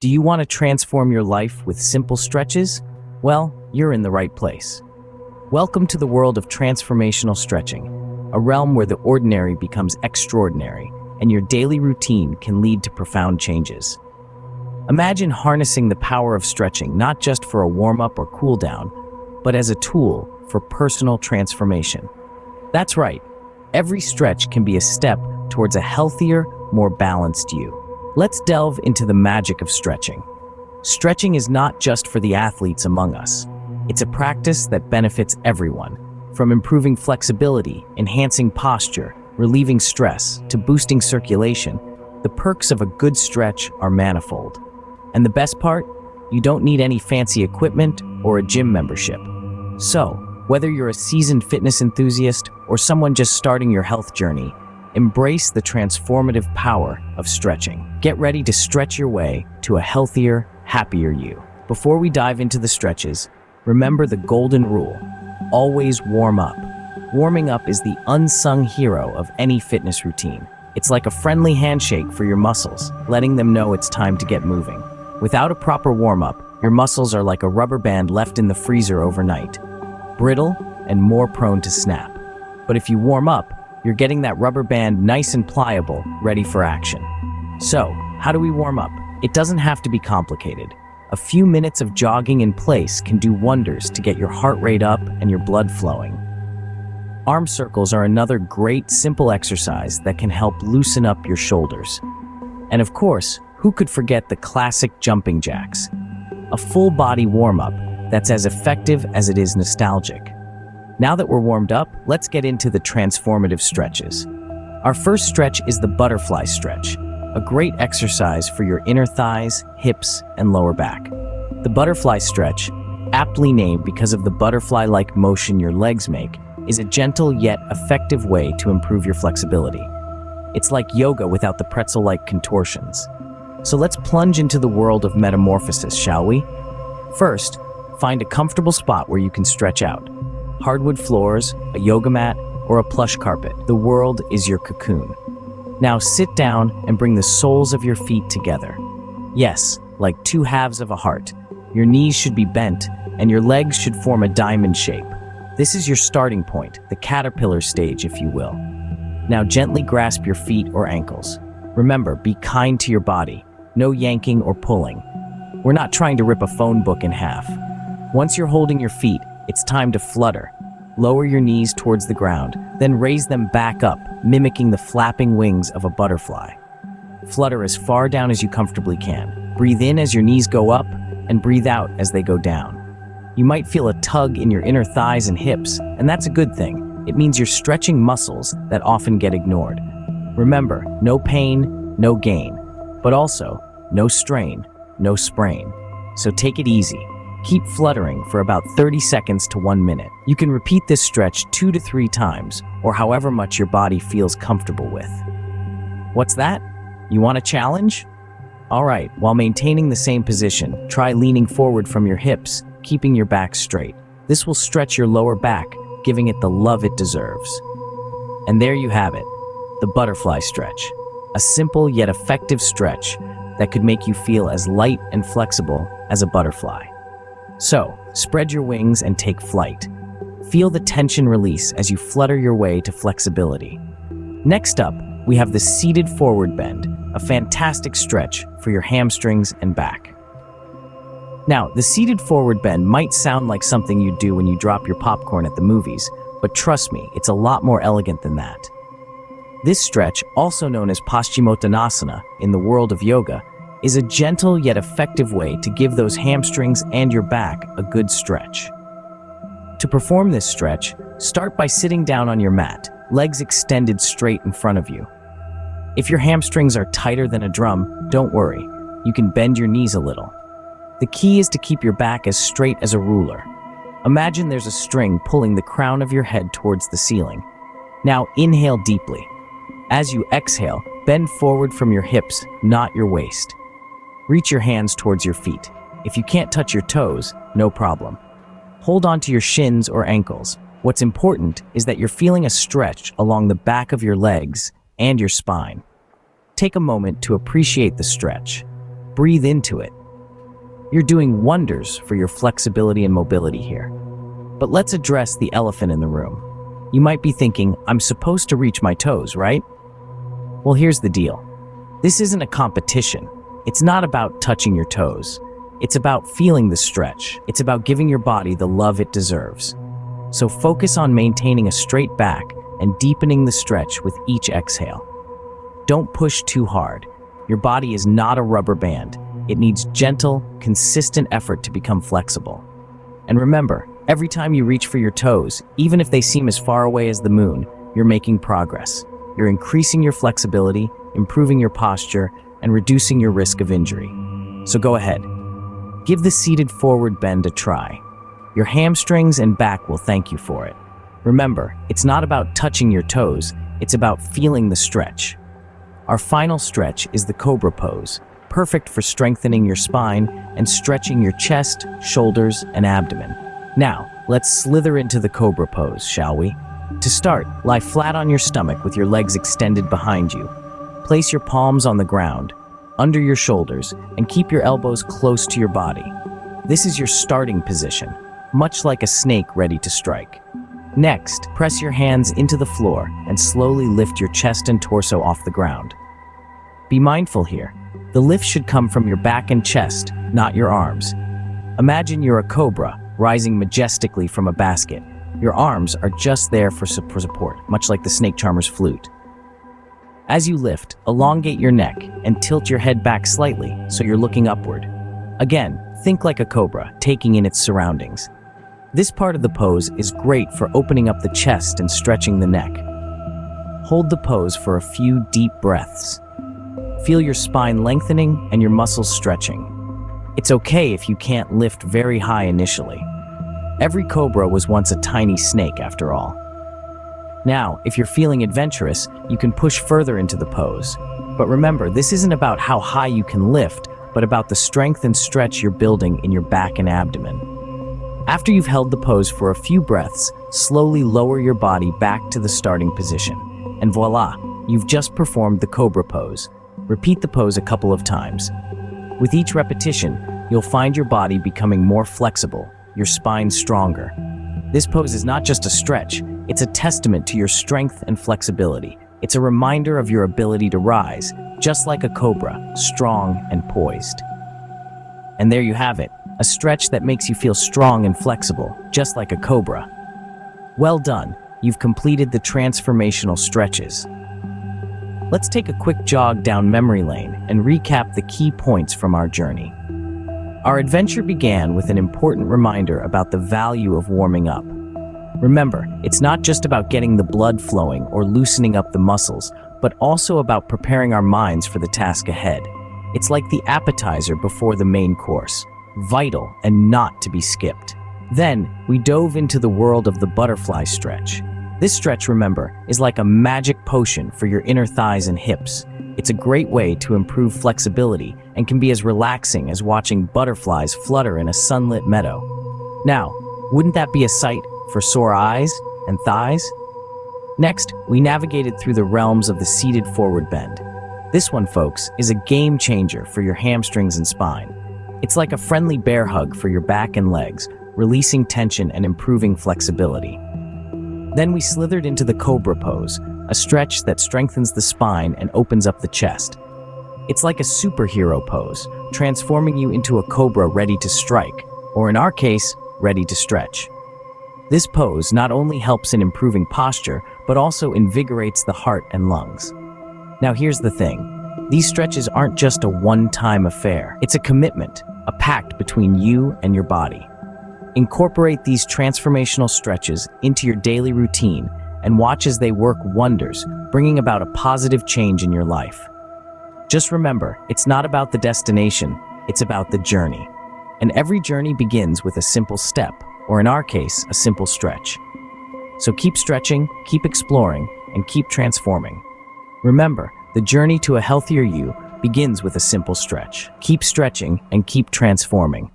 Do you want to transform your life with simple stretches? Well, you're in the right place. Welcome to the world of transformational stretching, a realm where the ordinary becomes extraordinary and your daily routine can lead to profound changes. Imagine harnessing the power of stretching not just for a warm-up or cool-down, but as a tool for personal transformation. That's right, every stretch can be a step towards a healthier, more balanced you. Let's delve into the magic of stretching. Stretching is not just for the athletes among us. It's a practice that benefits everyone, from improving flexibility, enhancing posture, relieving stress, to boosting circulation. The perks of a good stretch are manifold. And the best part? You don't need any fancy equipment or a gym membership. So, whether you're a seasoned fitness enthusiast or someone just starting your health journey, embrace the transformative power of stretching. Get ready to stretch your way to a healthier, happier you. Before we dive into the stretches, remember the golden rule: always warm up. Warming up is the unsung hero of any fitness routine. It's like a friendly handshake for your muscles, letting them know it's time to get moving. Without a proper warm-up, your muscles are like a rubber band left in the freezer overnight, brittle and more prone to snap. But if you warm up, you're getting that rubber band nice and pliable, ready for action. So, how do we warm up? It doesn't have to be complicated. A few minutes of jogging in place can do wonders to get your heart rate up and your blood flowing. Arm circles are another great, simple exercise that can help loosen up your shoulders. And of course, who could forget the classic jumping jacks? A full-body warm-up that's as effective as it is nostalgic. Now that we're warmed up, let's get into the transformative stretches. Our first stretch is the butterfly stretch, a great exercise for your inner thighs, hips, and lower back. The butterfly stretch, aptly named because of the butterfly-like motion your legs make, is a gentle yet effective way to improve your flexibility. It's like yoga without the pretzel-like contortions. So let's plunge into the world of metamorphosis, shall we? First, find a comfortable spot where you can stretch out. Hardwood floors, a yoga mat, or a plush carpet. The world is your cocoon. Now sit down and bring the soles of your feet together. Yes, like two halves of a heart. Your knees should be bent, and your legs should form a diamond shape. This is your starting point, the caterpillar stage, if you will. Now gently grasp your feet or ankles. Remember, be kind to your body. No yanking or pulling. We're not trying to rip a phone book in half. Once you're holding your feet, it's time to flutter. Lower your knees towards the ground, then raise them back up, mimicking the flapping wings of a butterfly. Flutter as far down as you comfortably can. Breathe in as your knees go up, and breathe out as they go down. You might feel a tug in your inner thighs and hips, and that's a good thing. It means you're stretching muscles that often get ignored. Remember, no pain, no gain. But also, no strain, no sprain. So take it easy. Keep fluttering for about 30 seconds to 1 minute. You can repeat this stretch 2 to 3 times, or however much your body feels comfortable with. What's that? You want a challenge? All right, while maintaining the same position, try leaning forward from your hips, keeping your back straight. This will stretch your lower back, giving it the love it deserves. And there you have it, the butterfly stretch. A simple yet effective stretch that could make you feel as light and flexible as a butterfly. So, spread your wings and take flight. Feel the tension release as you flutter your way to flexibility. Next up, we have the seated forward bend, a fantastic stretch for your hamstrings and back. Now, the seated forward bend might sound like something you do when you drop your popcorn at the movies, but trust me, it's a lot more elegant than that. This stretch, also known as Paschimottanasana in the world of yoga, is a gentle yet effective way to give those hamstrings and your back a good stretch. To perform this stretch, start by sitting down on your mat, legs extended straight in front of you. If your hamstrings are tighter than a drum, don't worry. You can bend your knees a little. The key is to keep your back as straight as a ruler. Imagine there's a string pulling the crown of your head towards the ceiling. Now inhale deeply. As you exhale, bend forward from your hips, not your waist. Reach your hands towards your feet. If you can't touch your toes, no problem. Hold on to your shins or ankles. What's important is that you're feeling a stretch along the back of your legs and your spine. Take a moment to appreciate the stretch. breathe into it. You're doing wonders for your flexibility and mobility here. But let's address the elephant in the room. You might be thinking, I'm supposed to reach my toes, right? Well, here's the deal. This isn't a competition. It's not about touching your toes. It's about feeling the stretch. It's about giving your body the love it deserves. So focus on maintaining a straight back and deepening the stretch with each exhale. Don't push too hard. Your body is not a rubber band. It needs gentle, consistent effort to become flexible. And remember, every time you reach for your toes, even if they seem as far away as the moon, you're making progress. You're increasing your flexibility, improving your posture, and reducing your risk of injury. So go ahead. Give the seated forward bend a try. Your hamstrings and back will thank you for it. Remember, it's not about touching your toes, it's about feeling the stretch. Our final stretch is the Cobra pose, perfect for strengthening your spine and stretching your chest, shoulders, and abdomen. Now, let's slither into the Cobra pose, shall we? To start, lie flat on your stomach with your legs extended behind you. Place your palms on the ground, under your shoulders, and keep your elbows close to your body. This is your starting position, much like a snake ready to strike. Next, press your hands into the floor and slowly lift your chest and torso off the ground. Be mindful here. The lift should come from your back and chest, not your arms. Imagine you're a cobra rising majestically from a basket. Your arms are just there for support, much like the snake charmer's flute. As you lift, elongate your neck and tilt your head back slightly so you're looking upward. Again, think like a cobra, taking in its surroundings. This part of the pose is great for opening up the chest and stretching the neck. Hold the pose for a few deep breaths. Feel your spine lengthening and your muscles stretching. It's okay if you can't lift very high initially. Every cobra was once a tiny snake after all. Now, if you're feeling adventurous, you can push further into the pose. But remember, this isn't about how high you can lift, but about the strength and stretch you're building in your back and abdomen. After you've held the pose for a few breaths, slowly lower your body back to the starting position. And voila, you've just performed the Cobra pose. Repeat the pose a couple of times. With each repetition, you'll find your body becoming more flexible, your spine stronger. This pose is not just a stretch, it's a testament to your strength and flexibility. It's a reminder of your ability to rise, just like a cobra, strong and poised. And there you have it, a stretch that makes you feel strong and flexible, just like a cobra. Well done, you've completed the transformational stretches. Let's take a quick jog down memory lane and recap the key points from our journey. Our adventure began with an important reminder about the value of warming up. Remember, it's not just about getting the blood flowing or loosening up the muscles, but also about preparing our minds for the task ahead. It's like the appetizer before the main course, vital and not to be skipped. Then, we dove into the world of the butterfly stretch. This stretch, remember, is like a magic potion for your inner thighs and hips. It's a great way to improve flexibility and can be as relaxing as watching butterflies flutter in a sunlit meadow. Now, wouldn't that be a sight for sore eyes and thighs? Next, we navigated through the realms of the seated forward bend. This one, folks, is a game changer for your hamstrings and spine. It's like a friendly bear hug for your back and legs, releasing tension and improving flexibility. Then we slithered into the Cobra pose, a stretch that strengthens the spine and opens up the chest. It's like a superhero pose, transforming you into a cobra ready to strike, or in our case, ready to stretch. This pose not only helps in improving posture, but also invigorates the heart and lungs. Now here's the thing. These stretches aren't just a one-time affair. It's a commitment, a pact between you and your body. Incorporate these transformational stretches into your daily routine and watch as they work wonders, bringing about a positive change in your life. Just remember, it's not about the destination, it's about the journey. And every journey begins with a simple step, or in our case, a simple stretch. So keep stretching, keep exploring, and keep transforming. Remember, the journey to a healthier you begins with a simple stretch. Keep stretching and keep transforming.